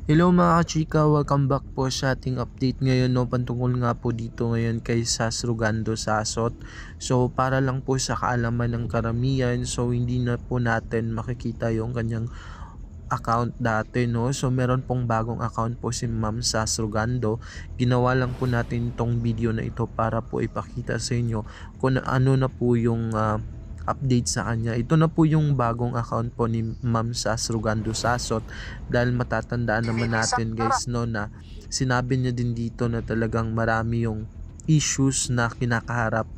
Hello mga kachika, welcome back po sa ating update ngayon, no, patungkol nga po dito ngayon kay Sas Rogando Sasot. So para lang po sa kaalaman ng karamihan, so hindi na po natin makikita yung kanyang account dati, no. So meron pong bagong account po si Ma'am Sas Rogando. Ginawa lang po natin tong video na ito para po ipakita sa inyo kung ano na po yung update sa kanya. Ito na po yung bagong account po ni Ma'am Sas Rogando Sasot, dahil matatandaan naman natin guys, no, na sinabi niya din dito na talagang marami yung issues na kinakaharap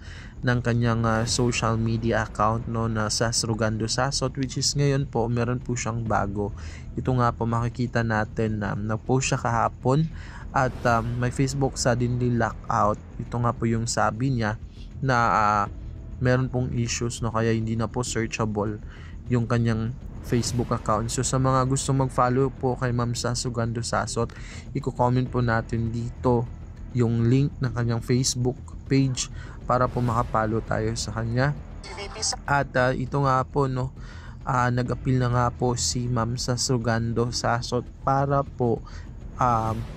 ng kanyang social media account, no, na Sas Rogando Sasot, which is ngayon po meron po siyang bago. Ito nga po makikita natin na nag-post siya kahapon at may Facebook suddenly lockout. Ito nga po yung sabi niya na meron pong issues, no, kaya hindi na po searchable yung kanyang Facebook account. So sa mga gusto mag-follow po kay Ma'am Sas Rogando Sasot, i-comment po natin dito yung link ng kanyang Facebook page para po makapalo tayo sa kanya. At ito nga po, no, nag-appeal na nga po si Ma'am Sas Rogando Sasot para po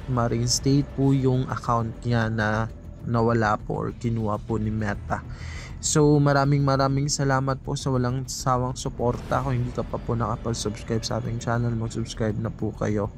ma-reinstate po yung account niya na nawala po or kinuha po ni Meta. So maraming salamat po sa walang sawang suporta. Kung hindi ka pa po nakapag-subscribe sa ating channel, mag-subscribe na po kayo.